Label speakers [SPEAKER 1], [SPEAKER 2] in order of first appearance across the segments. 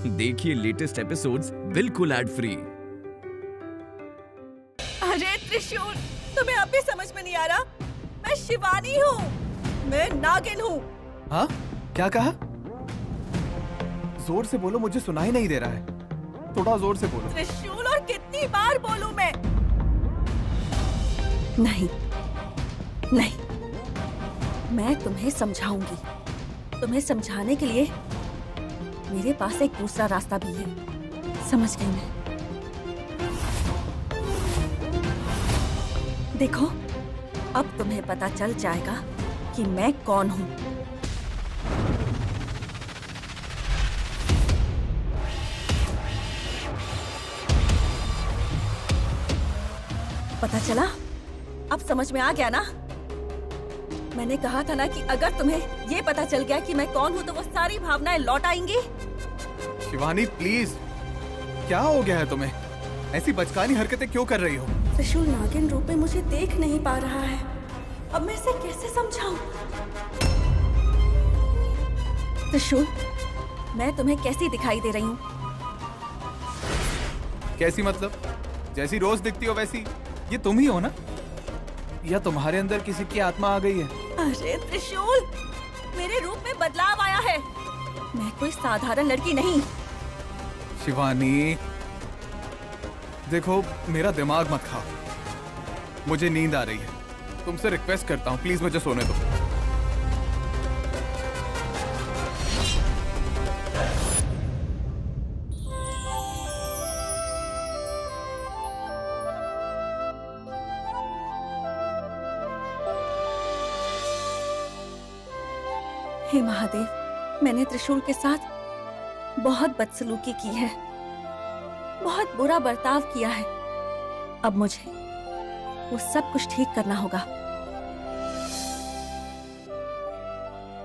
[SPEAKER 1] देखिए latest episodes बिल्कुल ad free.
[SPEAKER 2] अरे त्रिशूल, तुम्हें अब भी समझ में नहीं आ रहा? मैं शिवानी हूँ, मैं नागिन हूँ।
[SPEAKER 3] हाँ? क्या कहा? जोर से बोलो, मुझे सुनाई नहीं दे रहा है। थोड़ा जोर से बोलो।
[SPEAKER 2] त्रिशूल, और कितनी बार बोलूं मैं? नहीं, मैं तुम्हें समझाऊंगी। तुम्हें समझाने के लिए मेरे पास एक दूसरा रास्ता भी है। समझ गई मैं। देखो, अब तुम्हें पता चल जाएगा कि मैं कौन हूँ। पता चला? अब समझ में आ गया ना? मैंने कहा था ना कि अगर तुम्हें ये पता चल गया कि मैं कौन हूँ तो वो सारी भावनाएं लौट आएंगी।
[SPEAKER 3] शिवानी प्लीज, क्या हो गया है तुम्हें? ऐसी बचकानी हरकतें क्यों कर रही हो?
[SPEAKER 2] त्रिशूल नागिन रूप में मुझे देख नहीं पा रहा है। अब मैं इसे कैसे समझाऊं? त्रिशूल, मैं तुम्हें कैसी दिखाई दे रही हूँ?
[SPEAKER 3] कैसी मतलब? जैसी रोज दिखती हो वैसी? ये तुम ही हो ना? या तुम्हारे अंदर किसी की आत्मा आ गई है?
[SPEAKER 2] अरे त्रिशूल, मेरे रूप में बदलाव आया है। मैं कोई साधारण लड़की नहीं।
[SPEAKER 3] शिवानी देखो, मेरा दिमाग मत खाओ। मुझे नींद आ रही है। तुमसे रिक्वेस्ट करता हूँ, प्लीज मुझे सोने दो।
[SPEAKER 2] हे महादेव, मैंने त्रिशूल के साथ बहुत बदसलूकी की है, बहुत बुरा बर्ताव किया है। अब मुझे वो सब कुछ ठीक करना होगा।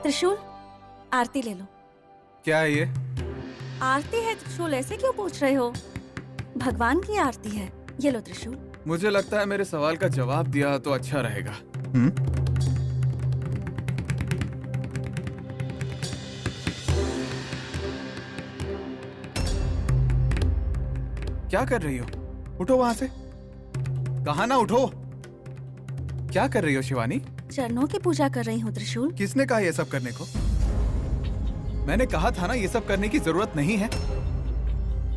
[SPEAKER 2] त्रिशूल, आरती ले लो।
[SPEAKER 3] क्या है ये?
[SPEAKER 2] आरती है त्रिशूल, ऐसे क्यों पूछ रहे हो? भगवान की आरती है, ये लो त्रिशूल।
[SPEAKER 3] मुझे लगता है मेरे सवाल का जवाब दिया तो अच्छा रहेगा। क्या कर रही हो? उठो वहां से। कहा ना उठो। क्या कर रही हो शिवानी?
[SPEAKER 2] चरणों की पूजा कर रही हूँ त्रिशूल।
[SPEAKER 3] किसने कहा ये सब करने को? मैंने कहा था ना ये सब करने की जरूरत नहीं है।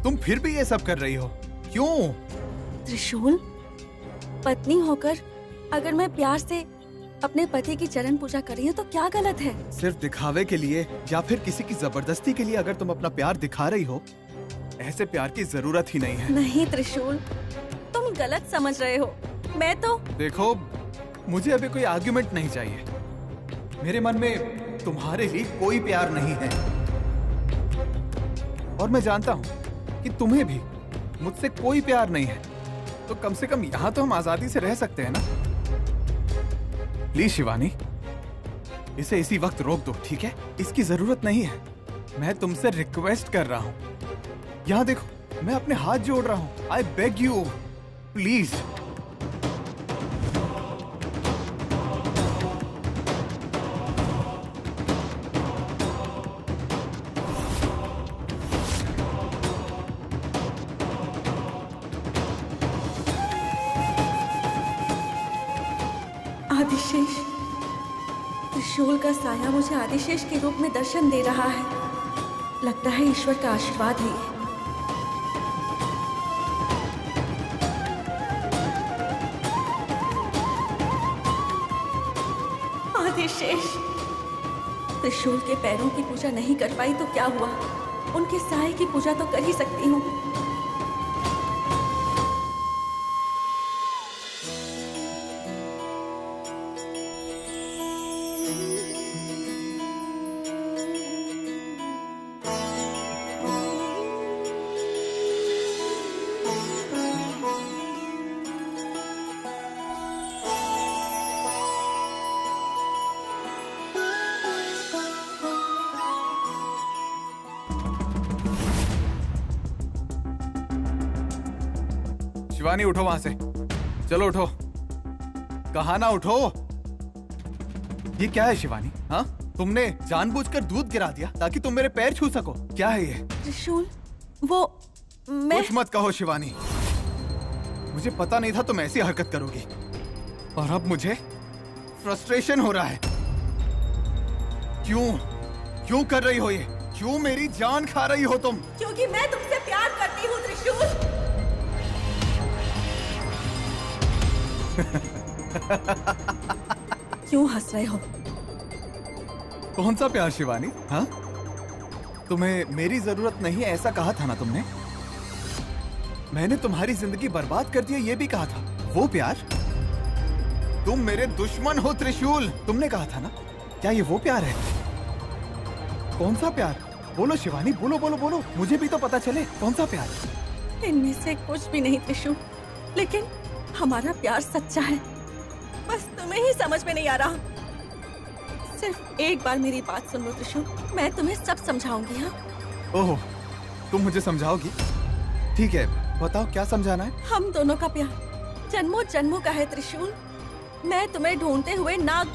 [SPEAKER 3] तुम फिर भी ये सब कर रही हो, क्यों?
[SPEAKER 2] त्रिशूल, पत्नी होकर अगर मैं प्यार से अपने पति की चरण पूजा कर रही हूँ तो क्या गलत है?
[SPEAKER 3] सिर्फ दिखावे के लिए या फिर किसी की जबरदस्ती के लिए अगर तुम अपना प्यार दिखा रही हो, ऐसे प्यार की जरूरत ही नहीं है।
[SPEAKER 2] नहीं त्रिशूल, तुम गलत समझ रहे हो। मैं तो
[SPEAKER 3] देखो, मुझे अभी कोई आर्ग्यूमेंट नहीं चाहिए। मेरे मन में तुम्हारे लिए कोई प्यार नहीं है, और मैं जानता हूं कि तुम्हें भी मुझसे कोई प्यार नहीं है। तो कम से कम यहां तो हम आजादी से रह सकते हैं ना? प्लीज शिवानी, इसे इसी वक्त रोक दो, ठीक है? इसकी जरूरत नहीं है। मैं तुमसे रिक्वेस्ट कर रहा हूं। यहां देखो, मैं अपने हाथ जोड़ रहा हूं। I beg you, please.
[SPEAKER 2] Adishesh, त्रिशूल का साया मुझे आदिशेष के रूप में दर्शन दे रहा है। लगता है ईश्वर का आशीर्वाद है ये। आदिशेष, त्रिशूल के पैरों की पूजा नहीं कर पाई तो क्या हुआ? उनके साये की पूजा तो कर ही सकती हूँ।
[SPEAKER 3] शिवानी उठो वहां से, चलो उठो। कहा ना उठो। ये क्या है शिवानी? हाँ, तुमने जानबूझकर दूध गिरा दिया ताकि तुम मेरे पैर छू सको। क्या है ये?
[SPEAKER 2] त्रिशूल, वो मैं
[SPEAKER 3] कुछ मत कहो शिवानी, मुझे पता नहीं था तुम ऐसी हरकत करोगी और अब मुझे फ्रस्ट्रेशन हो रहा है। क्यों कर रही हो ये? क्यों मेरी जान खा रही हो तुम?
[SPEAKER 2] क्योंकि मैं तुमसे प्यार करती हूँ त्रिशूल। क्यों हंस रहे हो?
[SPEAKER 3] कौन सा प्यार शिवानी? हाँ, तुम्हें मेरी जरूरत नहीं है ऐसा कहा था ना तुमने? मैंने तुम्हारी जिंदगी बर्बाद कर दिया ये भी कहा था। वो प्यार? तुम मेरे दुश्मन हो त्रिशूल, तुमने कहा था ना। क्या ये वो प्यार है? कौन सा प्यार? बोलो शिवानी, बोलो बोलो बोलो, मुझे भी तो पता चले कौन सा प्यार।
[SPEAKER 2] इनमें से कुछ भी नहीं त्रिशूल, लेकिन हमारा प्यार सच्चा है, बस तुम्हें ही समझ में नहीं आ रहा। सिर्फ एक बार मेरी बात सुन लो त्रिशूल, मैं तुम्हें सब समझाऊंगी। हाँ?
[SPEAKER 3] ओह, तुम मुझे समझाओगी? ठीक है, बताओ क्या समझाना है।
[SPEAKER 2] हम दोनों का प्यार जन्मों जन्मों का है त्रिशूल। मैं तुम्हें ढूंढते हुए नाग।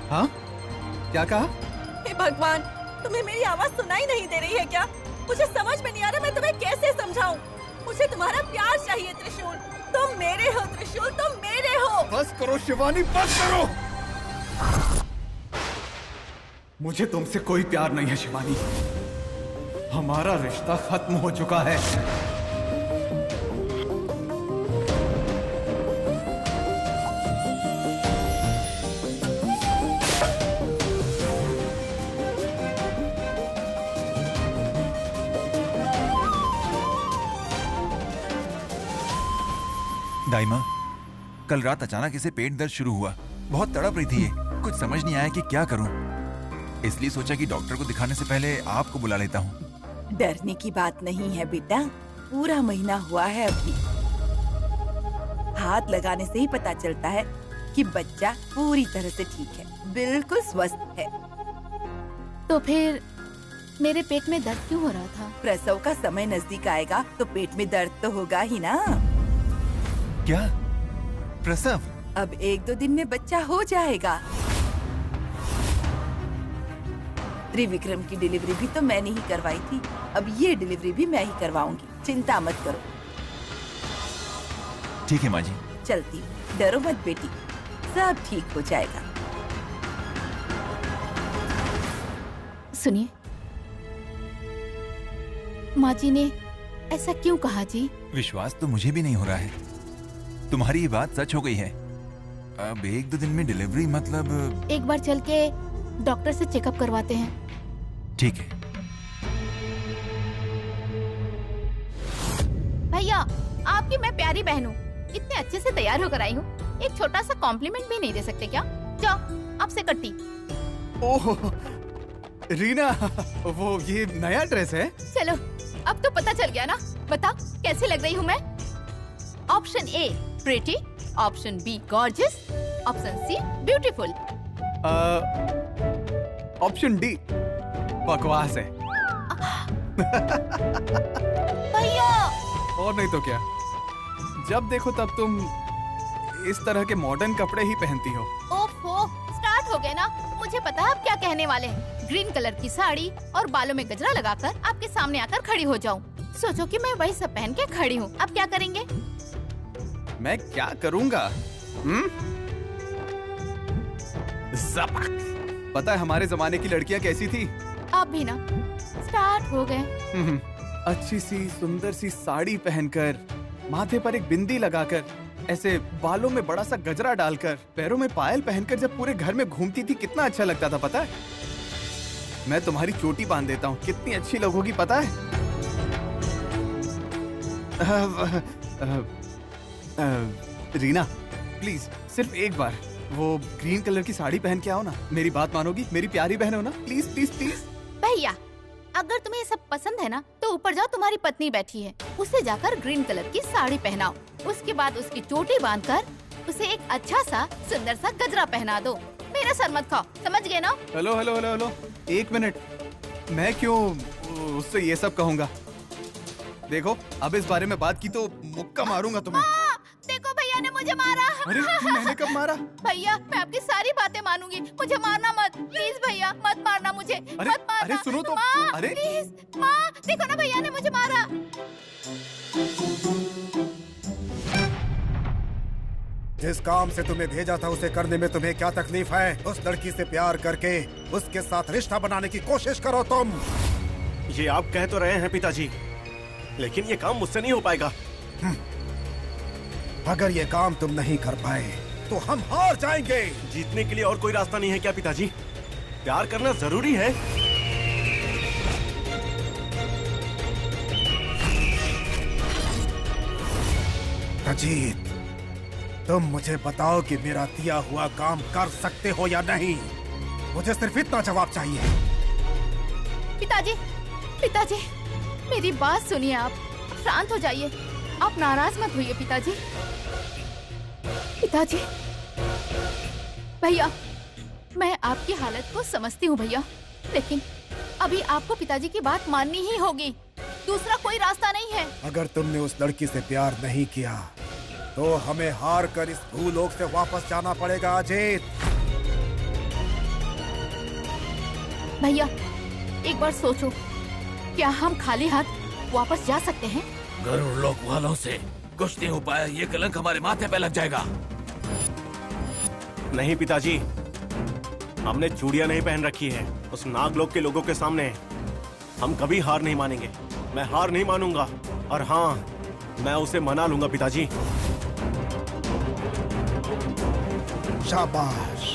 [SPEAKER 3] हाँ, क्या कहा?
[SPEAKER 2] हे भगवान, तुम्हें मेरी आवाज सुनाई नहीं दे रही है क्या? मुझे समझ में नहीं आ रहा मैं तुम्हें कैसे समझाऊं। मुझे तुम्हारा प्यार चाहिए त्रिशूल। तुम मेरे हो त्रिशूल, तुम मेरे हो।
[SPEAKER 3] बस करो शिवानी, बस करो। मुझे तुमसे कोई प्यार नहीं है शिवानी, हमारा रिश्ता खत्म हो चुका है।
[SPEAKER 4] दाइमा, कल रात अचानक इसे पेट दर्द शुरू हुआ। बहुत तड़प रही थी ये, कुछ समझ नहीं आया कि क्या करूं। इसलिए सोचा कि डॉक्टर को दिखाने से पहले आपको बुला लेता हूं।
[SPEAKER 5] डरने की बात नहीं है बेटा, पूरा महीना हुआ है अभी। हाथ लगाने से ही पता चलता है कि बच्चा पूरी तरह से ठीक है, बिल्कुल स्वस्थ है।
[SPEAKER 6] तो फिर मेरे पेट में दर्द क्यों हो रहा था?
[SPEAKER 5] प्रसव का समय नजदीक आएगा तो पेट में दर्द तो होगा ही ना।
[SPEAKER 4] क्या? प्रसव?
[SPEAKER 5] अब 1-2 दिन में बच्चा हो जाएगा। त्रिविक्रम की डिलीवरी भी तो मैंने ही करवाई थी, अब ये डिलीवरी भी मैं ही करवाऊंगी, चिंता मत करो।
[SPEAKER 4] ठीक है माँ जी।
[SPEAKER 5] चलती हूँ, डरो मत बेटी, सब ठीक हो जाएगा।
[SPEAKER 6] सुनिए, माँ जी ने ऐसा क्यों कहा जी?
[SPEAKER 4] विश्वास तो मुझे भी नहीं हो रहा है। तुम्हारी ये बात सच हो गई है। अब 1-2 दिन में डिलीवरी मतलब?
[SPEAKER 6] एक बार चल के डॉक्टर से चेकअप करवाते हैं।
[SPEAKER 4] ठीक है।
[SPEAKER 6] भैया, आपकी मैं प्यारी बहन हूँ, इतने अच्छे से तैयार होकर आई हूँ, एक छोटा सा कॉम्प्लीमेंट भी नहीं दे सकते क्या? जाओ, आपसे कट्टी।
[SPEAKER 3] ओह रीना, वो ये नया ड्रेस है?
[SPEAKER 6] चलो, अब तो पता चल गया ना। बता, कैसे लग रही हूँ मैं? Option A pretty, option B gorgeous, option C beautiful.
[SPEAKER 3] Option D बकवास है।
[SPEAKER 6] भैया!
[SPEAKER 3] और नहीं तो क्या, जब देखो तब तुम इस तरह के मॉडर्न कपड़े ही पहनती हो।
[SPEAKER 6] ओफो, स्टार्ट हो गए ना। मुझे पता है आप क्या कहने वाले हैं। ग्रीन कलर की साड़ी और बालों में गजरा लगाकर आपके सामने आकर खड़ी हो जाऊं। सोचो कि मैं वही सब पहन के खड़ी हूँ। अब क्या करेंगे?
[SPEAKER 3] मैं क्या करूँगा? पता है हमारे जमाने की लड़कियाँ कैसी थी?
[SPEAKER 6] आप भी ना। स्टार्ट हो गए।
[SPEAKER 3] अच्छी सी सुंदर सी साड़ी पहनकर, माथे पर एक बिंदी लगाकर, ऐसे बालों में बड़ा सा गजरा डालकर, पैरों में पायल पहनकर जब पूरे घर में घूमती थी, कितना अच्छा लगता था पता है? मैं तुम्हारी चोटी बांध देता हूँ, कितनी अच्छी लगोगी पता है? रीना, प्लीज सिर्फ एक बार वो ग्रीन कलर की साड़ी पहन के आओ ना। मेरी बात मानोगी? मेरी प्यारी बहन हो ना? Please please please.
[SPEAKER 6] भैया, अगर तुम्हें ये सब पसंद है ना, तो ऊपर जाओ, तुम्हारी पत्नी बैठी है, उसे जाकर ग्रीन कलर की साड़ी पहनाओ। उसके बाद उसकी चोटी बांधकर उसे एक अच्छा सा सुंदर सा गजरा पहना दो। मेरा सर मत खाओ, समझ गए ना?
[SPEAKER 3] हेलो हेलो हेलो हेलो, एक मिनट। मैं क्यों उससे ये सब कहूँगा? देखो, अब इस बारे में बात की तो मुक्का मारूंगा तुम्हें।
[SPEAKER 6] देखो भैया, ने मुझे मारा।
[SPEAKER 3] अरे मैंने कब मारा?
[SPEAKER 6] भैया मैं आपकी सारी बातें मानूंगी, मुझे मारना मत प्लीज भैया, मत मारना मुझे,
[SPEAKER 3] अरे,
[SPEAKER 6] मत मारना।
[SPEAKER 3] अरे सुनो तो,
[SPEAKER 6] माँ,
[SPEAKER 3] अरे
[SPEAKER 6] प्लीज माँ, देखो ना भैया ने मुझे मारा।
[SPEAKER 7] जिस काम से तुम्हें भेजा था उसे करने में तुम्हें क्या तकलीफ है? उस लड़की से प्यार करके उसके साथ रिश्ता बनाने की कोशिश करो तुम।
[SPEAKER 8] ये आप कह तो रहे हैं पिताजी, लेकिन ये काम मुझसे नहीं हो पाएगा।
[SPEAKER 7] अगर ये काम तुम नहीं कर पाए तो हम हार जाएंगे।
[SPEAKER 8] जीतने के लिए और कोई रास्ता नहीं है क्या पिताजी? प्यार करना जरूरी है।
[SPEAKER 7] अजीत, तुम मुझे बताओ कि मेरा दिया हुआ काम कर सकते हो या नहीं। मुझे सिर्फ इतना जवाब चाहिए।
[SPEAKER 6] पिताजी, पिताजी, मेरी बात सुनिए, आप शांत हो जाइए, आप नाराज मत होइए पिताजी। पिताजी, भैया मैं आपकी हालत को समझती हूँ भैया, लेकिन अभी आपको पिताजी की बात माननी ही होगी, दूसरा कोई रास्ता नहीं है।
[SPEAKER 7] अगर तुमने उस लड़की से प्यार नहीं किया तो हमें हार कर इस भूलोक से वापस जाना पड़ेगा अजीत।
[SPEAKER 6] भैया एक बार सोचो, क्या हम खाली हाथ वापस जा सकते हैं?
[SPEAKER 1] गरुड़ लोक वालों से कुछ नहीं हो पाया, ये कलंक हमारे माथे पे लग जाएगा।
[SPEAKER 8] नहीं पिताजी, हमने चूड़ियां नहीं पहन रखी है। उस नागलोक के लोगों के सामने हम कभी हार नहीं मानेंगे। मैं हार नहीं मानूंगा, और हाँ, मैं उसे मना लूंगा पिताजी।
[SPEAKER 7] शाबाश,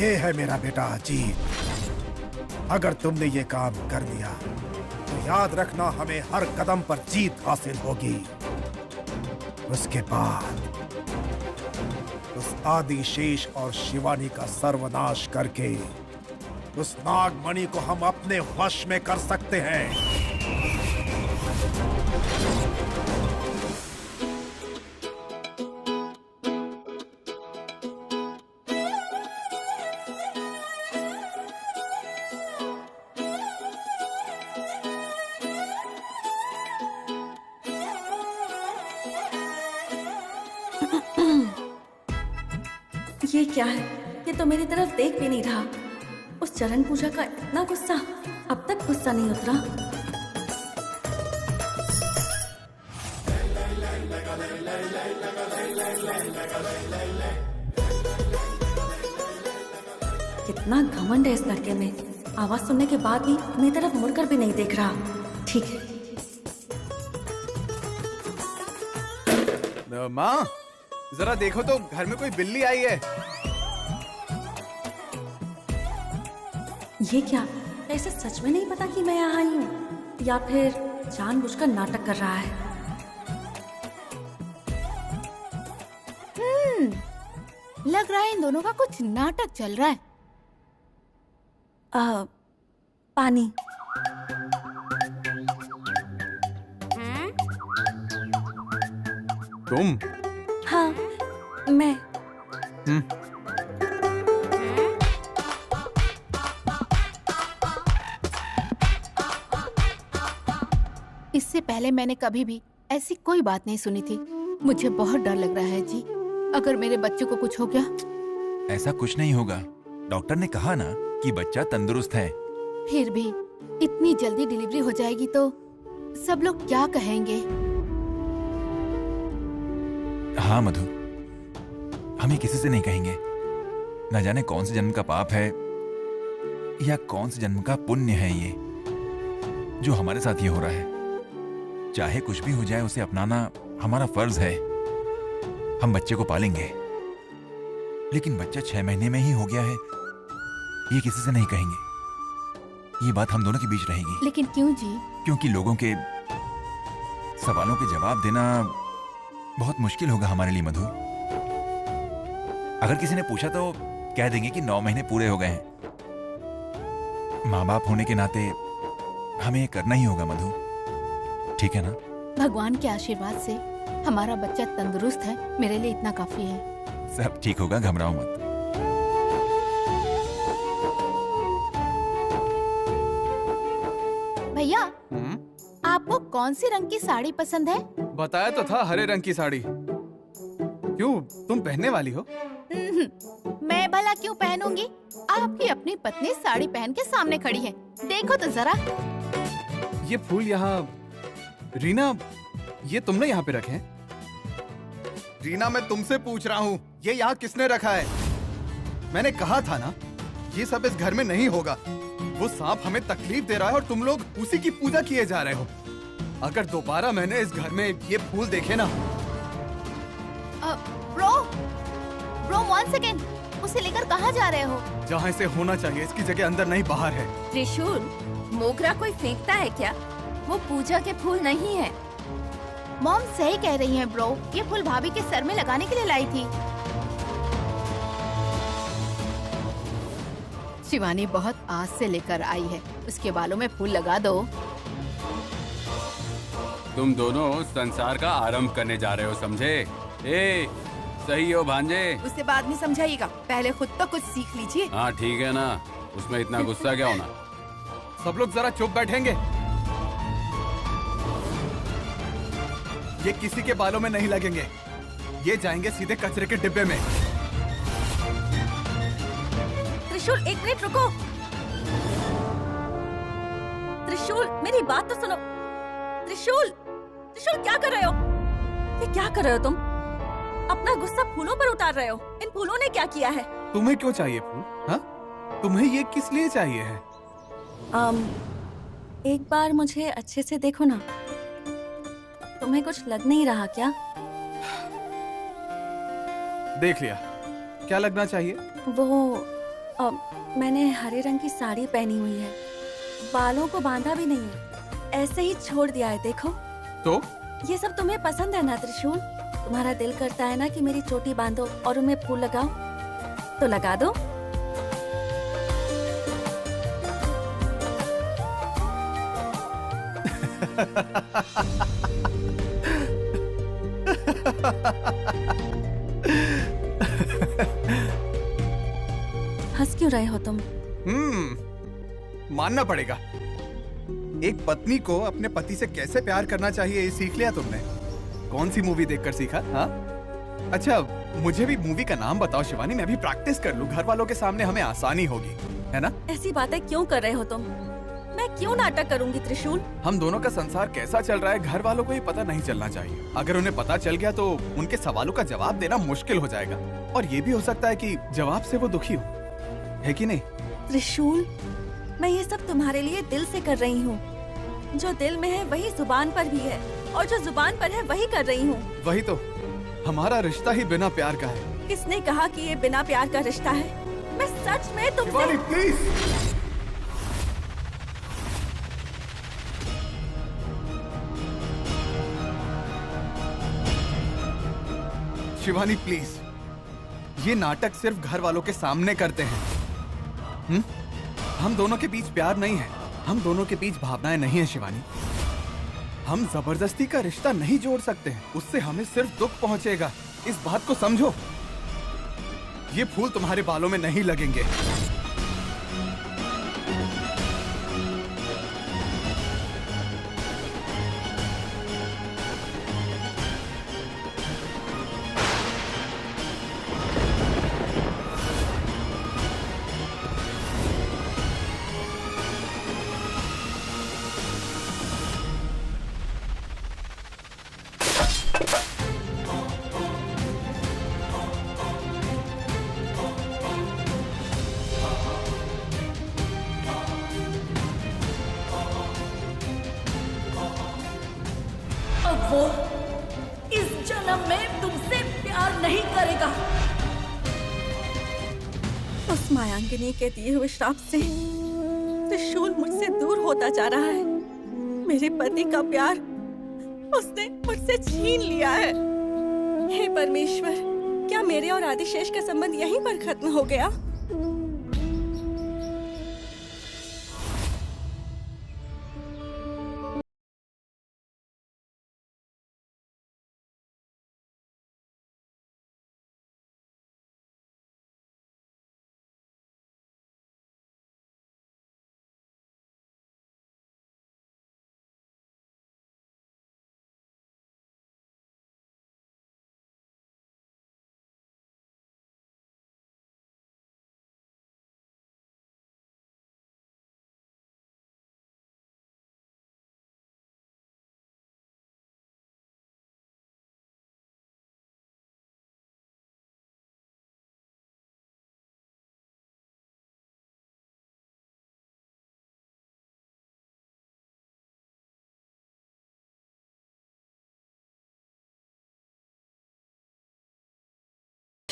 [SPEAKER 7] ये है मेरा बेटा अजीत। अगर तुमने ये काम कर लिया तो याद रखना हमें हर कदम पर जीत हासिल होगी। उसके बाद उस आदि शेष और शिवानी का सर्वनाश करके उस नागमणि को हम अपने वश में कर सकते हैं।
[SPEAKER 2] ये क्या है? ये तो मेरी तरफ देख भी नहीं रहा। उस चरण पूजा का इतना गुस्सा, अब तक गुस्सा नहीं उतरा। कितना घमंड है इस लड़के में। आवाज सुनने के बाद भी मेरी तरफ मुड़कर भी नहीं देख रहा। ठीक है।
[SPEAKER 3] माँ, जरा देखो तो, घर में कोई बिल्ली आई है।
[SPEAKER 2] ये क्या? ऐसे सच में नहीं पता कि मैं यहाँ आई हूँ, या फिर जानबूझकर नाटक कर रहा है?
[SPEAKER 6] लग रहा है इन दोनों का कुछ नाटक चल रहा है।
[SPEAKER 2] पानी।
[SPEAKER 3] तुम?
[SPEAKER 2] हाँ, मैं।
[SPEAKER 6] इससे पहले मैंने कभी भी ऐसी कोई बात नहीं सुनी थी। मुझे बहुत डर लग रहा है जी, अगर मेरे बच्चे को कुछ हो गया।
[SPEAKER 4] ऐसा कुछ नहीं होगा, डॉक्टर ने कहा ना कि बच्चा तंदुरुस्त है।
[SPEAKER 6] फिर भी इतनी जल्दी डिलीवरी हो जाएगी तो सब लोग क्या कहेंगे?
[SPEAKER 4] हाँ मधु, हम ये किसी से नहीं कहेंगे। न जाने कौन से जन्म का पाप है या कौन से जन्म का पुण्य है ये जो हमारे साथ ये हो रहा है। चाहे कुछ भी हो जाए, उसे अपनाना हमारा फर्ज है। हम बच्चे को पालेंगे, लेकिन बच्चा 6 महीने में ही हो गया है, ये किसी से नहीं कहेंगे। ये बात हम दोनों के बीच रहेगी।
[SPEAKER 6] लेकिन क्यों जी?
[SPEAKER 4] क्योंकि लोगों के सवालों के जवाब देना बहुत मुश्किल होगा हमारे लिए मधु। अगर किसी ने पूछा तो कह देंगे कि 9 महीने पूरे हो गए हैं। माँ बाप होने के नाते हमें ये करना ही होगा मधु, ठीक है ना?
[SPEAKER 6] भगवान के आशीर्वाद से हमारा बच्चा तंदुरुस्त है, मेरे लिए इतना काफी है।
[SPEAKER 4] सब ठीक होगा, घबराओ मत।
[SPEAKER 6] भैया, आपको कौन सी रंग की साड़ी पसंद है?
[SPEAKER 3] बताया तो था, हरे रंग की साड़ी। क्यों, तुम पहनने वाली हो?
[SPEAKER 6] मैं भला क्यों पहनूंगी? आपकी अपनी पत्नी साड़ी पहन के सामने खड़ी है, देखो तो जरा।
[SPEAKER 3] ये फूल यहाँ, रीना, ये तुमने यहाँ पे रखे हैं? रीना, मैं तुमसे पूछ रहा हूँ, ये यहाँ किसने रखा है? मैंने कहा था ना, ये सब इस घर में नहीं होगा। वो सांप हमें तकलीफ दे रहा है और तुम लोग उसी की पूजा किए जा रहे हो। अगर दोबारा मैंने इस घर में ये फूल देखे ना।
[SPEAKER 6] ब्रो, वन सेकेंड, उसे लेकर कहाँ जा रहे हो?
[SPEAKER 3] जहाँ इसे होना चाहिए, इसकी जगह अंदर नहीं बाहर है।
[SPEAKER 2] त्रिशूल, मोगरा कोई फेंकता है क्या? वो पूजा के फूल नहीं है।
[SPEAKER 6] मॉम सही कह रही हैं ब्रो, ये फूल भाभी के सर में लगाने के लिए लाई थी। शिवानी बहुत आस से लेकर आई है, उसके बालों में फूल लगा दो।
[SPEAKER 9] तुम दोनों संसार का आरंभ करने जा रहे हो, समझे? ए, सही हो भांजे?
[SPEAKER 5] उसे बाद में समझाइएगा, पहले खुद तो कुछ सीख लीजिए।
[SPEAKER 9] हाँ ठीक है ना, उसमें इतना गुस्सा क्या होना।
[SPEAKER 3] सब लोग जरा चुप बैठेंगे। ये किसी के बालों में नहीं लगेंगे, ये जाएंगे सीधे कचरे के डिब्बे में।
[SPEAKER 2] त्रिशूल, एक मिनट रुको। त्रिशूल, मेरी बात तो सुनो। त्रिशूल, त्रिशूल क्या कर रहे हो? ये क्या कर रहे हो तुम? अपना गुस्सा फूलों पर उतार रहे हो। इन फूलों ने क्या किया है?
[SPEAKER 3] तुम्हें क्यों चाहिए फूल? हाँ, तुम्हें ये किस लिए चाहिए है?
[SPEAKER 2] एक बार मुझे अच्छे से देखो ना। तुम्हें कुछ लग नहीं रहा क्या?
[SPEAKER 3] देख लिया, क्या लगना चाहिए?
[SPEAKER 2] वो मैंने हरे रंग की साड़ी पहनी हुई है, बालों को बांधा भी नहीं है, ऐसे ही छोड़ दिया है। देखो
[SPEAKER 3] तो
[SPEAKER 2] ये सब तुम्हें पसंद है ना त्रिशूल? तुम्हारा दिल करता है ना कि मेरी चोटी बांधो और उनमें फूल लगाओ, तो लगा दो। हंस क्यों रहे हो तुम?
[SPEAKER 3] मानना पड़ेगा, एक पत्नी को अपने पति से कैसे प्यार करना चाहिए ये सीख लिया तुमने। कौन सी मूवी देखकर सीखा? हाँ, अच्छा मुझे भी मूवी का नाम बताओ शिवानी, मैं भी प्रैक्टिस कर लूं, घर वालों के सामने हमें आसानी होगी, है ना?
[SPEAKER 2] ऐसी बातें क्यों कर रहे हो तुम? मैं क्यों नाटक करूंगी त्रिशूल?
[SPEAKER 3] हम दोनों का संसार कैसा चल रहा है घर वालों को ये पता नहीं चलना चाहिए। अगर उन्हें पता चल गया तो उनके सवालों का जवाब देना मुश्किल हो जाएगा, और ये भी हो सकता है कि जवाब से वो दुखी हो, है कि नहीं?
[SPEAKER 2] त्रिशूल, मैं ये सब तुम्हारे लिए दिल से कर रही हूँ। जो दिल में है वही जुबान पर भी है, और जो जुबान पर है वही कर रही हूँ।
[SPEAKER 3] वही तो, हमारा रिश्ता ही बिना प्यार का है।
[SPEAKER 2] किसने कहा कि ये बिना प्यार का रिश्ता है? मैं सच में तुमसे।
[SPEAKER 3] शिवानी प्लीज। शिवानी प्लीज, ये नाटक सिर्फ घर वालों के सामने करते हैं। हम दोनों के बीच प्यार नहीं है, हम दोनों के बीच भावनाएं नहीं है शिवानी। हम जबरदस्ती का रिश्ता नहीं जोड़ सकते हैं, उससे हमें सिर्फ दुख पहुंचेगा। इस बात को समझो। ये फूल तुम्हारे बालों में नहीं लगेंगे।
[SPEAKER 2] वो इस जन्म में तुमसे प्यार नहीं करेगा। उस मायांगिनी के दिए हुए श्राप से त्रिशूल मुझसे दूर होता जा रहा है। मेरे पति का प्यार उसने मुझसे छीन लिया है। हे परमेश्वर, क्या मेरे और आदिशेष का संबंध यहीं पर खत्म हो गया?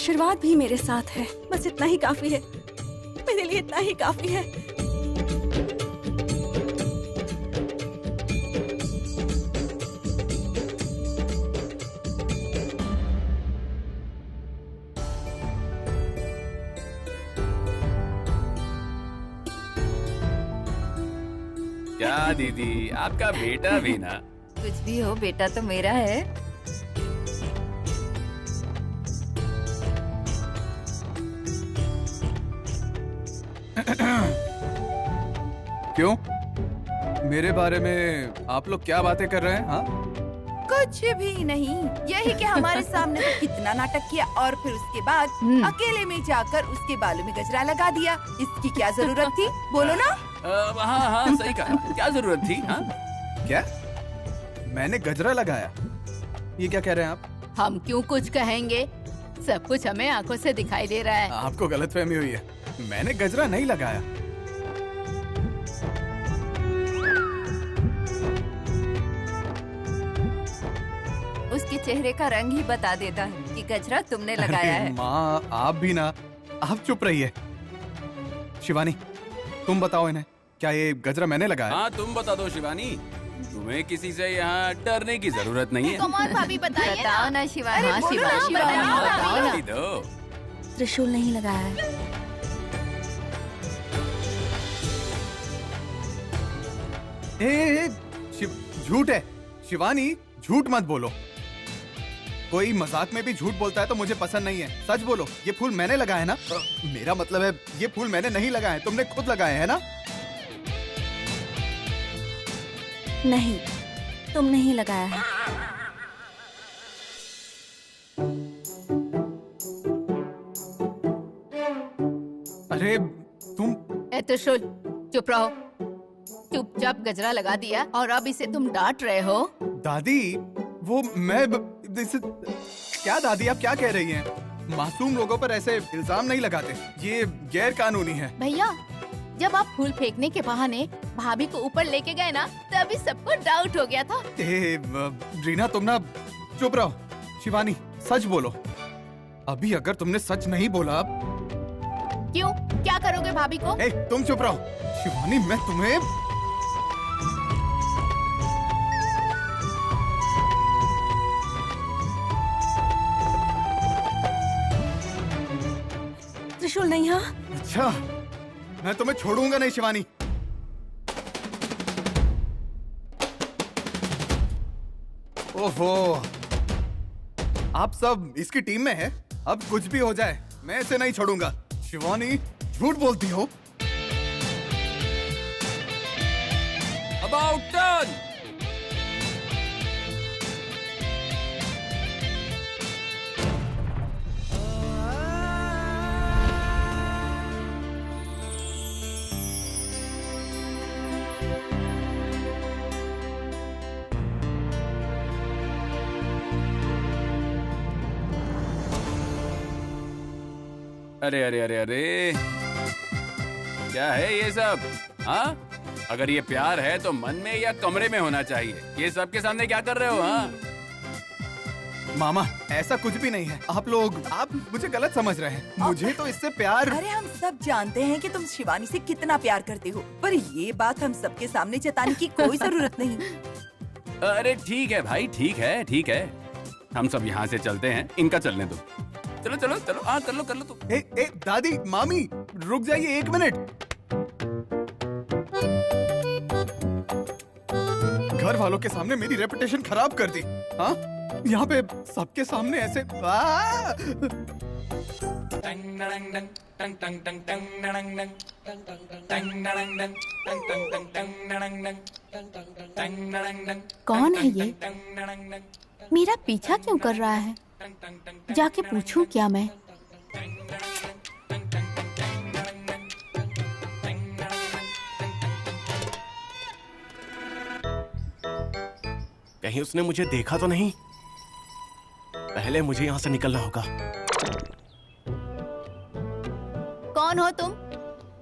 [SPEAKER 2] आशीर्वाद भी मेरे साथ है। बस इतना ही काफी है, मेरे लिए इतना ही काफी है।
[SPEAKER 9] क्या दीदी, आपका बेटा भी ना।
[SPEAKER 5] कुछ भी हो, बेटा तो मेरा है।
[SPEAKER 3] क्यों? मेरे बारे में आप लोग क्या बातें कर रहे हैं? हाँ,
[SPEAKER 5] कुछ भी नहीं, यही कि हमारे सामने तो कितना नाटक किया और फिर उसके बाद अकेले में जाकर उसके बालों में गजरा लगा दिया। इसकी क्या जरूरत थी, बोलो ना?
[SPEAKER 9] हाँ हाँ, सही कहा। क्या जरूरत थी? हाँ,
[SPEAKER 3] क्या मैंने गजरा लगाया? ये क्या कह रहे हैं आप?
[SPEAKER 6] हम क्यों कुछ कहेंगे, सब कुछ हमें आंखों से दिखाई दे रहा है।
[SPEAKER 3] आपको गलतफहमी हुई है, मैंने गजरा नहीं लगाया।
[SPEAKER 5] उसके चेहरे का रंग ही बता देता है कि गजरा तुमने लगाया है।
[SPEAKER 3] माँ, आप भी ना, आप चुप रहिए। शिवानी, तुम बताओ इन्हें, क्या ये गजरा मैंने लगाया?
[SPEAKER 9] हाँ, तुम बता दो शिवानी। तुम्हें किसी से यहाँ डरने की जरूरत नहीं है।
[SPEAKER 6] कौन भाभी बताइए ना।
[SPEAKER 5] बताओ ना शिवानी।
[SPEAKER 6] हाँ, शिवानी बताओ ना।
[SPEAKER 9] दो।
[SPEAKER 2] त्रिशूल नहीं लगाया है।
[SPEAKER 3] झूठ है शिवानी, झूठ मत बोलो। कोई मजाक में भी झूठ बोलता है तो मुझे पसंद नहीं है। सच बोलो, ये फूल मैंने लगाए है ना? मेरा मतलब है, ये फूल मैंने नहीं लगाए, तुमने खुद लगाए हैं ना?
[SPEAKER 2] नहीं, तुम नहीं लगाया है।
[SPEAKER 3] अरे तुम
[SPEAKER 6] त्रिशूल, चुप रहो। चुपचाप गजरा लगा दिया और अब इसे तुम डांट रहे हो।
[SPEAKER 3] दादी, वो क्या दादी, आप क्या कह रही हैं? मासूम लोगों पर ऐसे इल्जाम नहीं लगाते, ये गैर कानूनी है।
[SPEAKER 6] भैया, जब आप फूल फेंकने के बहाने भाभी को ऊपर लेके गए ना, तभी सबको डाउट हो गया था।
[SPEAKER 3] रीना, तुम ना चुप रहो। शिवानी, सच बोलो। अभी अगर तुमने सच नहीं बोला।
[SPEAKER 6] क्यों, क्या करोगे भाभी को?
[SPEAKER 3] तुम चुप रहो। शिवानी, मैं तुम्हें
[SPEAKER 2] त्रिशूल नहीं। हाँ,
[SPEAKER 3] अच्छा, मैं तुम्हें छोड़ूंगा नहीं शिवानी। ओहो, आप सब इसकी टीम में हैं? अब कुछ भी हो जाए, मैं इसे नहीं छोड़ूंगा। शिवानी, झूठ बोलती हो।
[SPEAKER 9] About done. अरे अरे अरे अरे, क्या है ये सब? हाँ, अगर ये प्यार है तो मन में या कमरे में होना चाहिए। ये सबके सामने क्या कर रहे हो? हाँ,
[SPEAKER 3] मामा, ऐसा कुछ भी नहीं है। आप मुझे गलत समझ रहे हैं। मुझे तो इससे प्यार।
[SPEAKER 5] अरे हम सब जानते हैं कि तुम शिवानी से कितना प्यार करते हो, पर ये बात हम सबके सामने जताने की कोई जरूरत नहीं।
[SPEAKER 9] अरे ठीक है भाई, ठीक है ठीक है, हम सब यहाँ से चलते हैं। इनका चलने दो। चलो चलो चलो, हाँ कर लो तुम।
[SPEAKER 3] दादी, मामी, रुक जाइए 1 मिनट। घर वालों के सामने मेरी रेपुटेशन खराब कर दी। हाँ, यहाँ पे सबके सामने ऐसे।
[SPEAKER 6] कौन है ये? मेरा पीछा क्यों कर रहा है? जाके पूछूं क्या मैं?
[SPEAKER 8] कहीं उसने मुझे देखा तो नहीं? पहले मुझे यहाँ से निकलना होगा।
[SPEAKER 6] कौन हो तुम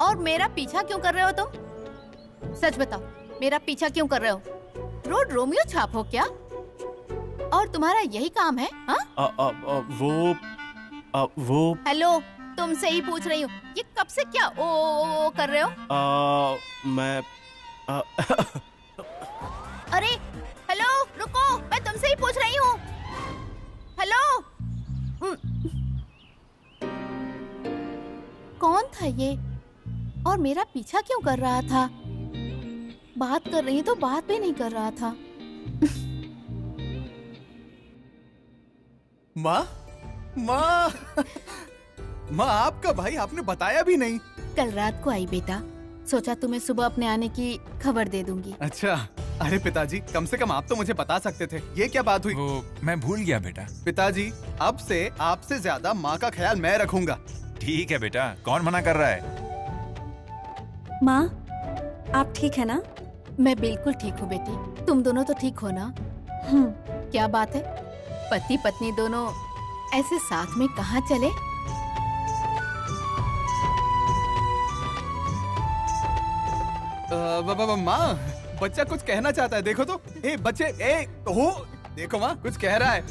[SPEAKER 6] और मेरा पीछा क्यों कर रहे हो तुम? सच बताओ, मेरा पीछा क्यों कर रहे हो? रोड रोमियो छाप हो क्या? और तुम्हारा यही काम है? हाँ?
[SPEAKER 8] वो वो
[SPEAKER 6] हेलो, तुमसे ही पूछ रही हूँ, ये कब से क्या ओ कर रहे हो?
[SPEAKER 8] मैं
[SPEAKER 6] अरे हेलो, रुको, मैं तुमसे ही पूछ रही हूँ। हेलो, कौन था ये और मेरा पीछा क्यों कर रहा था? बात कर रही तो बात भी नहीं कर रहा था।
[SPEAKER 3] माँ माँ माँ, आपका भाई, आपने बताया भी नहीं।
[SPEAKER 6] कल रात को आई बेटा, सोचा तुम्हें सुबह अपने आने की खबर दे दूंगी।
[SPEAKER 3] अच्छा, अरे पिताजी, कम से कम आप तो मुझे बता सकते थे। ये क्या बात हुई?
[SPEAKER 4] वो मैं भूल गया बेटा।
[SPEAKER 3] पिताजी, अब से आपसे ज्यादा माँ का ख्याल मैं रखूंगा।
[SPEAKER 4] ठीक है बेटा, कौन मना कर रहा है?
[SPEAKER 2] माँ, आप ठीक है ना?
[SPEAKER 6] मैं बिल्कुल ठीक हूँ बेटी, तुम दोनों तो ठीक हो ना? क्या बात है, पति पत्नी दोनों ऐसे साथ में कहाँ चले?
[SPEAKER 3] माँ, बच्चा कुछ कहना चाहता है, देखो तो। ए बच्चे, हो देखो माँ, कुछ कह रहा है।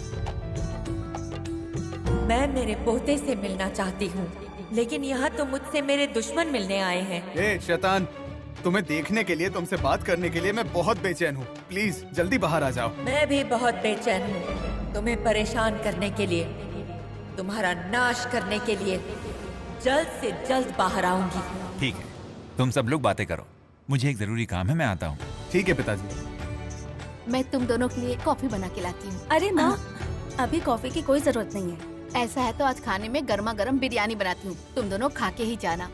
[SPEAKER 10] मैं मेरे पोते से मिलना चाहती हूँ, लेकिन यहाँ तो मुझसे मेरे दुश्मन मिलने आए हैं।
[SPEAKER 3] ए शैतान, तुम्हें देखने के लिए, तुमसे बात करने के लिए मैं बहुत बेचैन हूँ। प्लीज जल्दी बाहर आ जाओ।
[SPEAKER 10] मैं भी बहुत बेचैन हूँ, तुम्हें परेशान करने के लिए, तुम्हारा नाश करने के लिए जल्द से जल्द बाहर आऊंगी।
[SPEAKER 4] ठीक है, तुम सब लोग बातें करो, मुझे एक जरूरी काम है, मैं आता हूँ।
[SPEAKER 3] ठीक है पिताजी।
[SPEAKER 6] मैं तुम दोनों के लिए कॉफी बना के लाती हूँ।
[SPEAKER 2] अरे माँ, अभी कॉफी की कोई जरूरत नहीं है।
[SPEAKER 6] ऐसा है तो आज खाने में गर्मा गर्म बिरयानी बनाती हूँ, तुम दोनों खा के ही जाना।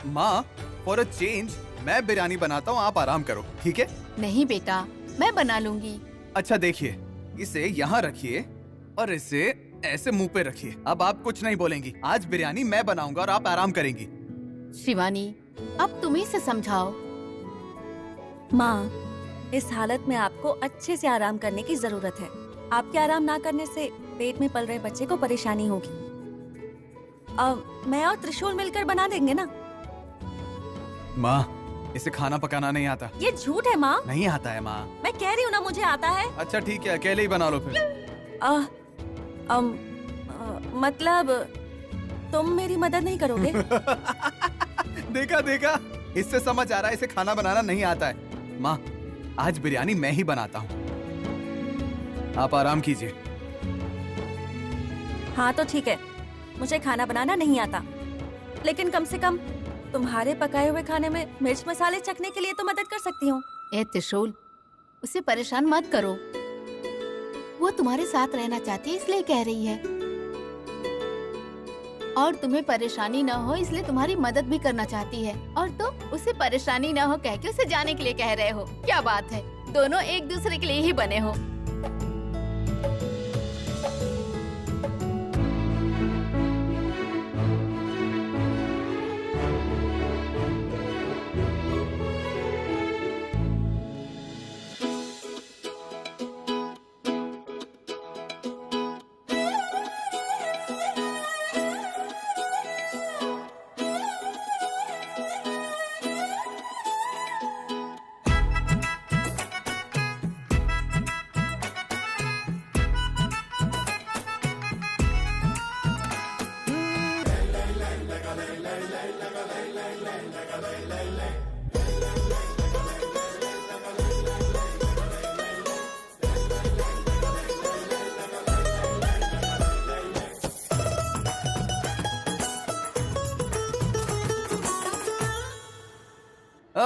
[SPEAKER 3] माँ, फॉर अ चेंज मैं बिरयानी बनाता हूँ, आप आराम करो, ठीक है?
[SPEAKER 6] नहीं बेटा, मैं बना लूंगी।
[SPEAKER 3] अच्छा देखिए, इसे यहाँ रखिए और इसे ऐसे मुंह पे रखिए। अब आप कुछ नहीं बोलेंगी। आज बिरयानी मैं बनाऊंगा और आप आराम करेंगी।
[SPEAKER 6] शिवानी, अब तुम ही से समझाओ।
[SPEAKER 2] माँ, इस हालत में आपको अच्छे से आराम करने की जरूरत है। आपके आराम ना करने से पेट में पल रहे बच्चे को परेशानी होगी। अब मैं और त्रिशूल मिलकर बना देंगे ना?
[SPEAKER 3] माँ, इसे खाना पकाना नहीं आता।
[SPEAKER 2] ये झूठ है माँ।
[SPEAKER 3] नहीं आता है माँ।
[SPEAKER 2] मैं कह रही हूँ ना, मुझे आता है।
[SPEAKER 3] अच्छा ठीक है, अकेले ही बना लो फिर।
[SPEAKER 2] मतलब तुम मेरी मदद नहीं करोगे?
[SPEAKER 3] देखा देखा, इससे समझ आ रहा है इसे खाना बनाना नहीं आता है। माँ, आज बिरयानी मैं ही बनाता हूँ, आप आराम कीजिए।
[SPEAKER 2] हाँ तो ठीक है, मुझे खाना बनाना नहीं आता, लेकिन कम से कम तुम्हारे पकाए हुए खाने में मिर्च मसाले चखने के लिए तो मदद कर सकती हूँ।
[SPEAKER 6] ए त्रिशूल, उसे परेशान मत करो, वो तुम्हारे साथ रहना चाहती है इसलिए कह रही है, और तुम्हें परेशानी न हो इसलिए तुम्हारी मदद भी करना चाहती है, और तुम उसे परेशानी न हो कह के उसे जाने के लिए कह रहे हो। क्या बात है, दोनों एक दूसरे के लिए ही बने हो।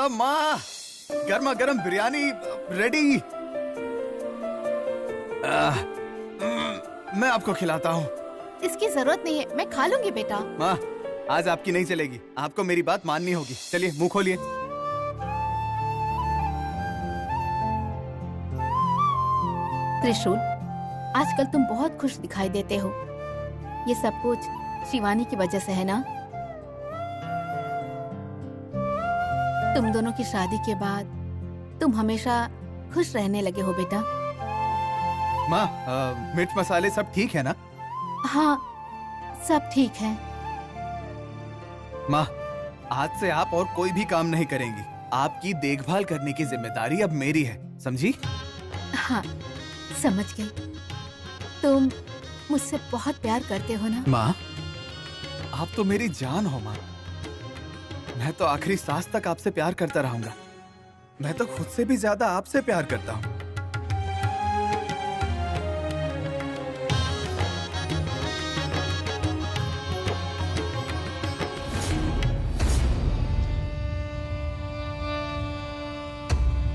[SPEAKER 3] माँ, गर्मा गर्म बिरयानी रेडी। मैं आपको खिलाता हूँ।
[SPEAKER 6] इसकी जरूरत नहीं है, मैं खा लूंगी बेटा।
[SPEAKER 3] माँ, आज आपकी नहीं चलेगी, आपको मेरी बात माननी होगी। चलिए मुंह खोलिए।
[SPEAKER 6] त्रिशूल, आजकल तुम बहुत खुश दिखाई देते हो, ये सब कुछ शिवानी की वजह से है ना? तुम दोनों की शादी के बाद तुम हमेशा खुश रहने लगे हो बेटा।
[SPEAKER 3] माँ, मिर्च मसाले सब ठीक है ना?
[SPEAKER 6] हाँ, सब ठीक है।
[SPEAKER 3] माँ, आज से आप और कोई भी काम नहीं करेंगी। आपकी देखभाल करने की जिम्मेदारी अब मेरी है, समझी?
[SPEAKER 6] हाँ, समझ गई। तुम मुझसे बहुत प्यार करते हो ना?
[SPEAKER 3] माँ, आप तो मेरी जान हो माँ। मैं तो आखिरी सांस तक आपसे प्यार करता रहूंगा। मैं तो खुद से भी ज्यादा आपसे प्यार करता हूँ।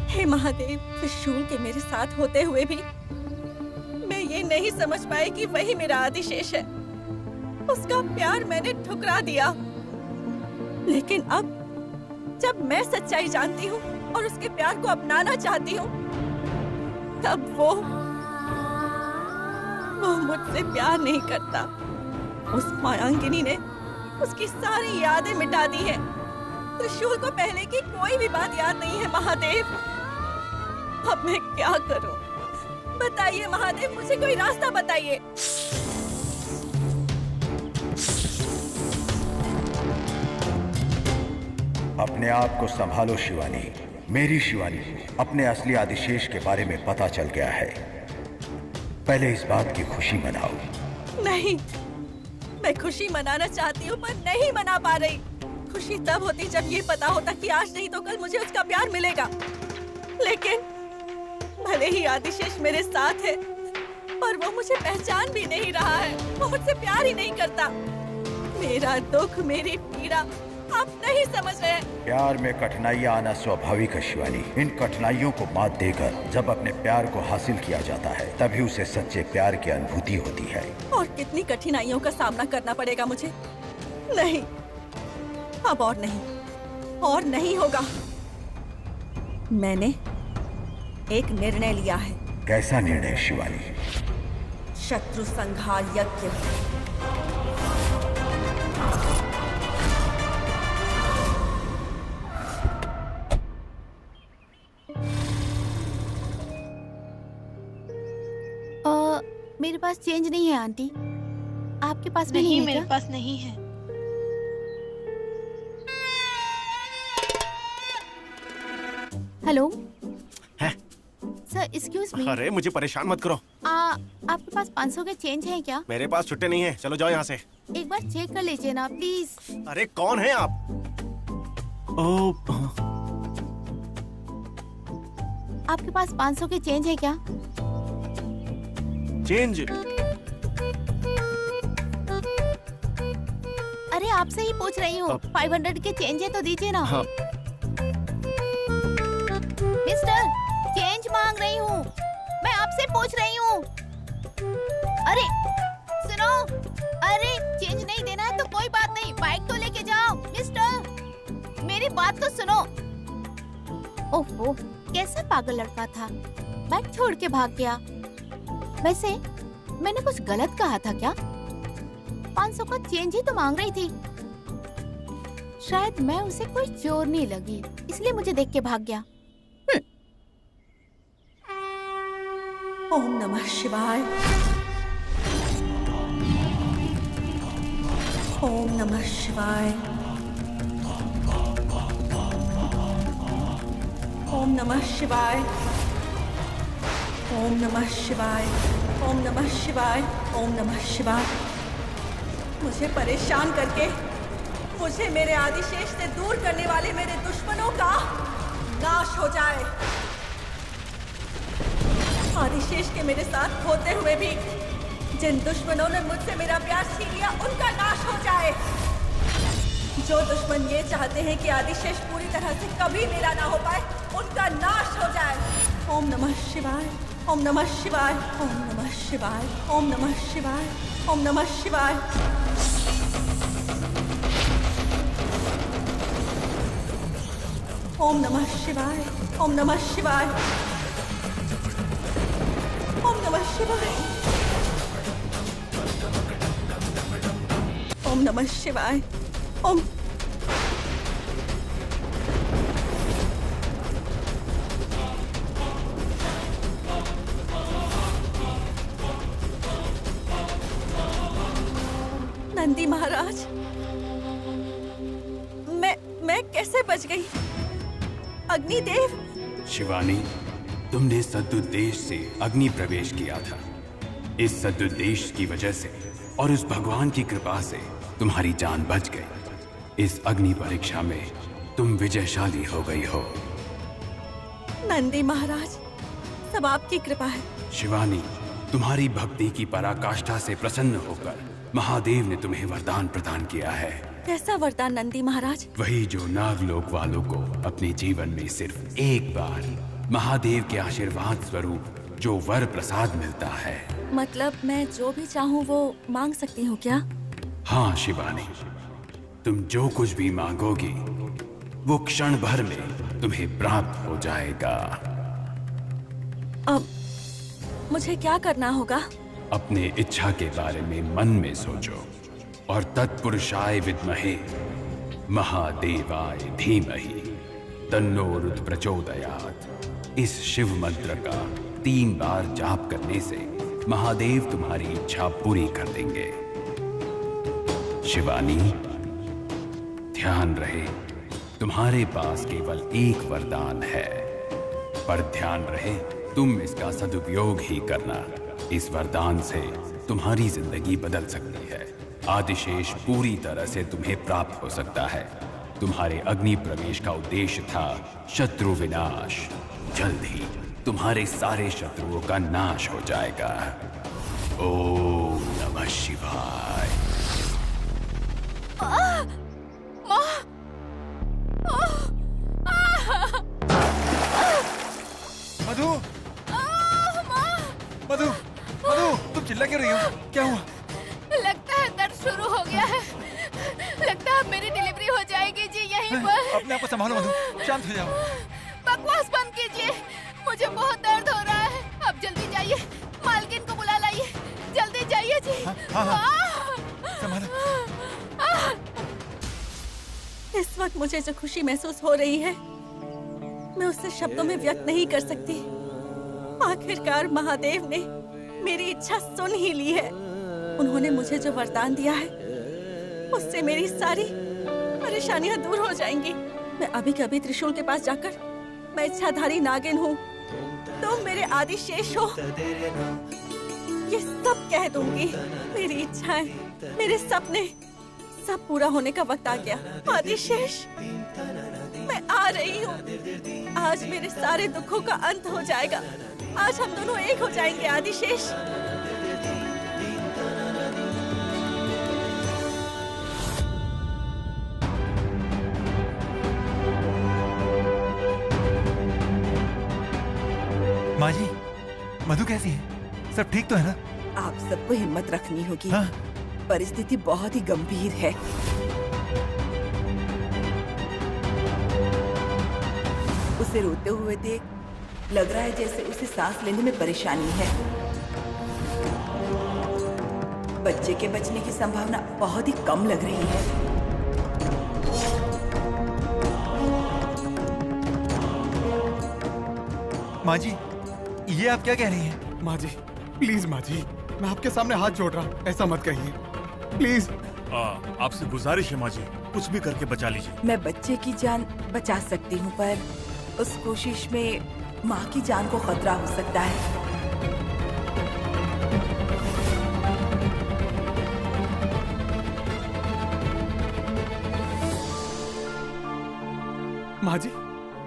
[SPEAKER 2] हे महादेव, त्रिशूल के मेरे साथ होते हुए भी मैं ये नहीं समझ पाई कि वही मेरा आदिशेष है। उसका प्यार मैंने ठुकरा दिया। लेकिन अब जब मैं सच्चाई जानती हूँ और उसके प्यार को अपनाना चाहती हूँ, तब वो मुझसे प्यार नहीं करता। उस मायांगिनी ने उसकी सारी यादें मिटा दी हैं। त्रिशूल को पहले की कोई भी बात याद नहीं है महादेव। अब मैं क्या करूं? बताइए महादेव, मुझे कोई रास्ता बताइए।
[SPEAKER 11] अपने आप को संभालो शिवानी। मेरी शिवानी, अपने असली आदिशेष के बारे में पता चल गया है। पहले इस बात की खुशी मनाओ।
[SPEAKER 2] नहीं, मैं खुशी मनाना चाहती हूँ पर नहीं मना पा रही। खुशी तब होती जब ये पता होता कि आज नहीं तो कल मुझे उसका प्यार मिलेगा। लेकिन भले ही आदिशेष मेरे साथ है, पर वो मुझे पहचान भी नहीं रहा है। वो मुझसे प्यार ही नहीं करता। मेरा दुख, मेरी पीड़ा आप नहीं समझ रहे हैं।
[SPEAKER 11] प्यार में कठिनाइयाँ आना स्वाभाविक है शिवानी। इन कठिनाइयों को मात देकर जब अपने प्यार को हासिल किया जाता है, तभी उसे सच्चे प्यार की अनुभूति होती है।
[SPEAKER 2] और कितनी कठिनाइयों का सामना करना पड़ेगा मुझे। नहीं, अब और नहीं होगा। मैंने एक निर्णय लिया है।
[SPEAKER 11] कैसा निर्णय शिवानी?
[SPEAKER 2] शत्रु संहार यज्ञ।
[SPEAKER 6] मेरे पास चेंज नहीं है आंटी। आपके पास भी
[SPEAKER 12] नहीं
[SPEAKER 6] है
[SPEAKER 12] मेरे
[SPEAKER 6] क्या?
[SPEAKER 12] पास नहीं है।
[SPEAKER 6] हेलो
[SPEAKER 8] है?
[SPEAKER 6] Sir, excuse me.
[SPEAKER 8] अरे मुझे परेशान मत करो।
[SPEAKER 6] आपके पास 500 के चेंज है क्या?
[SPEAKER 8] मेरे पास छुट्टे नहीं है। चलो जाओ यहाँ से।
[SPEAKER 6] एक बार चेक कर लीजिए ना प्लीज।
[SPEAKER 8] अरे कौन है आप?
[SPEAKER 6] आपके पास 500 के चेंज है क्या?
[SPEAKER 8] चेंज?
[SPEAKER 6] अरे आपसे ही पूछ रही हूँ। 500 के चेंज है तो दीजिए ना।
[SPEAKER 8] हाँ।
[SPEAKER 6] मिस्टर, चेंज मांग रही हूँ। मैं आपसे पूछ रही हूँ। अरे सुनो, अरे चेंज नहीं देना है तो कोई बात नहीं, बाइक तो लेके जाओ। मिस्टर, मेरी बात तो सुनो। ओहो, कैसा पागल लड़का था, बाइक छोड़ के भाग गया। वैसे मैंने कुछ गलत कहा था क्या? 500 का चेंज ही तो मांग रही थी। शायद मैं उसे कोई चोर नहीं लगी, इसलिए मुझे देख के भाग गया।
[SPEAKER 2] ओम नमः शिवाय। ओम नमः शिवाय। ओम नमः शिवाय। ओम नमः शिवाय। ओम नमः शिवाय। ओम नमः शिवाय। मुझे परेशान करके मुझे मेरे आदिशेष से दूर करने वाले मेरे दुश्मनों का नाश हो जाए। आदिशेष के मेरे साथ होते हुए भी जिन दुश्मनों ने मुझसे मेरा प्यार छीन लिया, उनका नाश हो जाए। जो दुश्मन ये चाहते हैं कि आदिशेष पूरी तरह से कभी मेरा ना हो पाए, उनका नाश हो जाए। ओम नमः शिवाय। ओम नमः शिवाय। ओम नमः शिवाय। ओम नमः शिवाय। ओम नमः शिवाय। ओम नमः शिवाय। ओम नमः शिवाय। ओम नमः शिवाय। ओम नमः शिवाय। ओम नंदी महाराज, मैं कैसे बच गई? अग्निदेव।
[SPEAKER 9] शिवानी, तुमने सदुद्देश से अग्नि प्रवेश किया था, इस सदुद्देश्य की वजह से और उस भगवान की कृपा से तुम्हारी जान बच गई। इस अग्नि परीक्षा में तुम विजयशाली हो गई हो।
[SPEAKER 2] नंदी महाराज, सब आपकी कृपा है।
[SPEAKER 9] शिवानी, तुम्हारी भक्ति की पराकाष्ठा से प्रसन्न होकर महादेव ने तुम्हें वरदान प्रदान किया है।
[SPEAKER 2] कैसा वरदान नंदी महाराज?
[SPEAKER 9] वही जो नागलोक वालों को अपने जीवन में सिर्फ एक बार महादेव के आशीर्वाद स्वरूप जो वर प्रसाद मिलता है।
[SPEAKER 2] मतलब मैं जो भी चाहूँ वो मांग सकती हूँ क्या?
[SPEAKER 9] हाँ शिवानी, तुम जो कुछ भी मांगोगी वो क्षण भर में तुम्हें प्राप्त हो जाएगा।
[SPEAKER 2] अब मुझे क्या करना होगा?
[SPEAKER 9] अपने इच्छा के बारे में मन में सोचो और तत्पुरुषाय विद्महे महादेवाय धीमहि तन्नो रुद्र प्रचोदयात्। इस शिव मंत्र का 3 बार जाप करने से महादेव तुम्हारी इच्छा पूरी कर देंगे। शिवानी, ध्यान रहे तुम्हारे पास केवल एक वरदान है, पर ध्यान रहे तुम इसका सदुपयोग ही करना। इस वरदान से तुम्हारी जिंदगी बदल सकती है। आदिशेष पूरी तरह से तुम्हें प्राप्त हो सकता है। तुम्हारे अग्नि प्रवेश का उद्देश्य था शत्रु विनाश। जल्द ही तुम्हारे सारे शत्रुओं का नाश हो जाएगा। ओम नमः शिवाय।
[SPEAKER 4] मधु, मधु, मधु, तुम चिल्ला क्यों रही हो? क्या हुआ?
[SPEAKER 6] लगता है दर्द शुरू हो गया है। लगता है मेरी डिलीवरी हो जाएगी जी यहीं पर।
[SPEAKER 4] अपने आप को संभालो मधु, शांत हो जाओ।
[SPEAKER 6] बकवास बंद कीजिए, मुझे बहुत दर्द हो रहा है। अब जल्दी जाइए, मालकिन को बुला लाइए। जल्दी जाइए जी।
[SPEAKER 4] संभालो।
[SPEAKER 2] इस वक्त मुझे जो खुशी महसूस हो रही है मैं उसे शब्दों में व्यक्त नहीं कर सकती। आखिरकार महादेव ने मेरी इच्छा सुन ही ली है। उन्होंने मुझे जो वरदान दिया है उससे मेरी सारी परेशानियां दूर हो जाएंगी। मैं अभी कभी त्रिशूल के पास जाकर मैं इच्छाधारी नागिन हूँ, तुम मेरे आदिशेष हो, ये सब कह दूंगी। मेरी इच्छाएं, मेरे सपने सब पूरा होने का वक्त आ गया। आदिशेष, मैं आ रही हूँ। आज मेरे सारे दुखों का अंत हो जाएगा। आज हम दोनों एक हो जाएंगे आदिशेष।
[SPEAKER 4] माँ जी, मधु कैसी है? सब ठीक तो है ना?
[SPEAKER 12] आप सबको हिम्मत रखनी होगी।
[SPEAKER 4] हाँ?
[SPEAKER 12] परिस्थिति बहुत ही गंभीर है। उसे रोते हुए देख लग रहा है जैसे उसे सांस लेने में परेशानी है। बच्चे के बचने की संभावना बहुत ही कम लग रही है।
[SPEAKER 4] माँ जी, ये आप क्या कह रही हैं?
[SPEAKER 3] माँ जी, प्लीज माँ जी, मैं आपके सामने हाथ जोड़ रहा हूँ, ऐसा मत कहिए प्लीज।
[SPEAKER 13] आपसे गुजारिश है माँ जी, कुछ भी करके बचा लीजिए।
[SPEAKER 12] मैं बच्चे की जान बचा सकती हूँ, पर उस कोशिश में माँ की जान को खतरा हो सकता है।
[SPEAKER 3] माँ जी,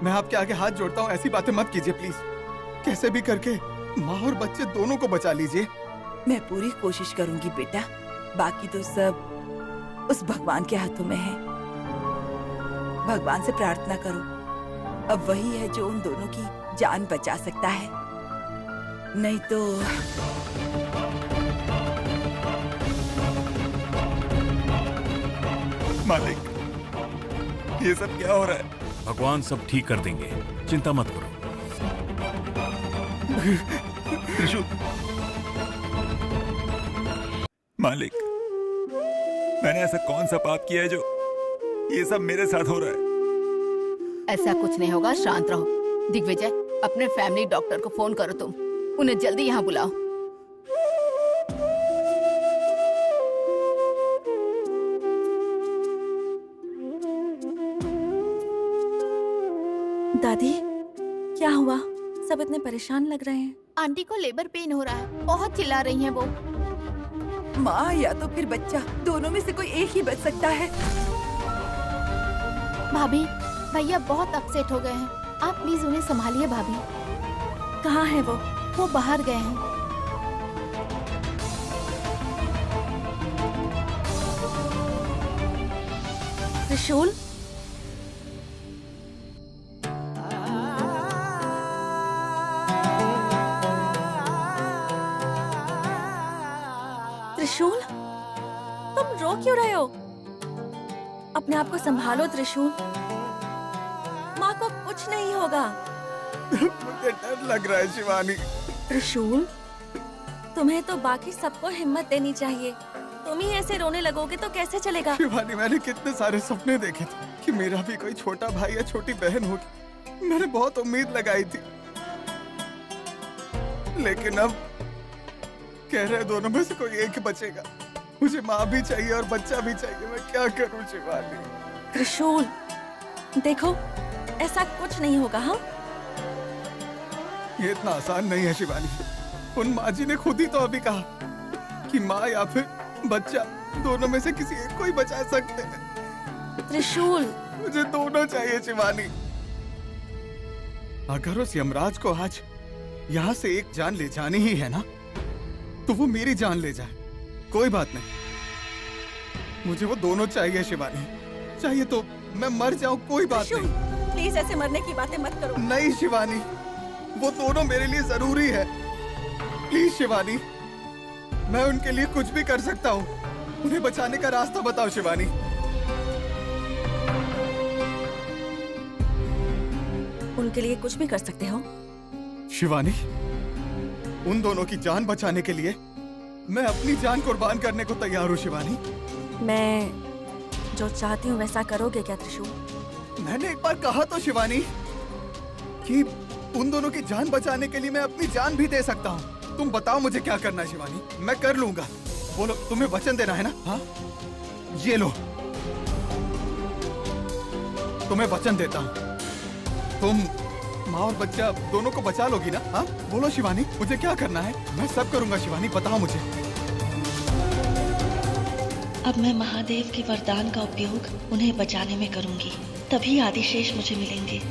[SPEAKER 3] मैं आपके आगे हाथ जोड़ता हूँ, ऐसी बातें मत कीजिए प्लीज। कैसे भी करके माँ और बच्चे दोनों को बचा लीजिए।
[SPEAKER 12] मैं पूरी कोशिश करूंगी बेटा, बाकी तो सब उस भगवान के हाथों में है। भगवान से प्रार्थना करो, अब वही है जो उन दोनों की जान बचा सकता है, नहीं तो।
[SPEAKER 4] मालिक, ये सब क्या हो रहा है?
[SPEAKER 13] भगवान सब ठीक कर देंगे, चिंता मत करो।
[SPEAKER 4] त्रिशूल, मालिक, मैंने ऐसा कौन सा पाप किया है जो ये सब मेरे साथ हो रहा है?
[SPEAKER 6] ऐसा कुछ नहीं होगा, शांत रहो। दिग्विजय, अपने फैमिली डॉक्टर को फोन करो, तुम उन्हें जल्दी यहाँ बुलाओ।
[SPEAKER 2] दादी, क्या हुआ? सब इतने परेशान लग रहे हैं?
[SPEAKER 6] आंटी को लेबर पेन हो रहा है, बहुत चिल्ला रही हैं वो।
[SPEAKER 12] माँ या तो फिर बच्चा, दोनों में से कोई एक ही बच सकता है।
[SPEAKER 6] भाभी, भैया बहुत अपसेट हो गए हैं, आप प्लीज उन्हें संभालिए। भाभी
[SPEAKER 2] कहाँ है
[SPEAKER 6] वो बाहर गए हैं।
[SPEAKER 2] त्रिशूल, त्रिशूल, तुम रो क्यों रहे हो? अपने आप को संभालो त्रिशूल, माँ को कुछ नहीं होगा।
[SPEAKER 3] मुझे डर लग रहा है शिवानी।
[SPEAKER 2] त्रिशूल, तुम्हें तो बाकी सबको हिम्मत देनी चाहिए। तुम ही ऐसे रोने लगोगे तो कैसे चलेगा?
[SPEAKER 3] शिवानी, मैंने कितने सारे सपने देखे थे कि मेरा भी कोई छोटा भाई या छोटी बहन होगी। मैंने बहुत उम्मीद लगाई थी, लेकिन अब कह रहे दोनों में से कोई एक बचेगा। मुझे माँ भी चाहिए और बच्चा भी चाहिए। मैं क्या करूँ शिवानी?
[SPEAKER 2] त्रिशूल, देखो ऐसा कुछ नहीं होगा। हाँ,
[SPEAKER 3] ये इतना आसान नहीं है शिवानी। उन माँ जी ने खुद ही तो अभी कहा कि माँ या फिर बच्चा, दोनों में से किसी एक को ही बचा सकते हैं।
[SPEAKER 2] त्रिशूल,
[SPEAKER 3] मुझे दोनों चाहिए शिवानी। अगर उस यमराज को आज यहाँ से एक जान ले जानी ही है ना, तो वो मेरी जान ले जाए, कोई बात नहीं। मुझे वो दोनों चाहिए शिवानी। चाहिए तो मैं मर जाऊं, कोई बात नहीं।
[SPEAKER 2] प्लीज ऐसे मरने की बातें मत करो।
[SPEAKER 3] नहीं शिवानी, वो दोनों मेरे लिए जरूरी है। प्लीज शिवानी, मैं उनके लिए कुछ भी कर सकता हूँ। उन्हें बचाने का रास्ता बताओ शिवानी।
[SPEAKER 2] उनके लिए कुछ भी कर सकते हो?
[SPEAKER 3] शिवानी, उन दोनों की जान बचाने के लिए मैं अपनी जान कुर्बान करने को तैयार हूँ शिवानी।
[SPEAKER 2] मैं जो चाहती हूँ वैसा करोगे क्या त्रिशूल?
[SPEAKER 3] मैंने एक बार कहा तो शिवानी कि उन दोनों की जान बचाने के लिए मैं अपनी जान भी दे सकता हूँ। तुम बताओ मुझे क्या करना है शिवानी, मैं कर लूंगा। बोलो, तुम्हें वचन देना है ना? हाँ, ये लो, तुम्हें वचन देता हूँ। तुम माँ और बच्चा दोनों को बचा लोगी ना? हाँ, बोलो शिवानी, मुझे क्या करना है? मैं सब करूंगा शिवानी, बताओ मुझे।
[SPEAKER 14] अब मैं महादेव के वरदान का उपयोग उन्हें बचाने में करूंगी, तभी आदिशेष मुझे मिलेंगे।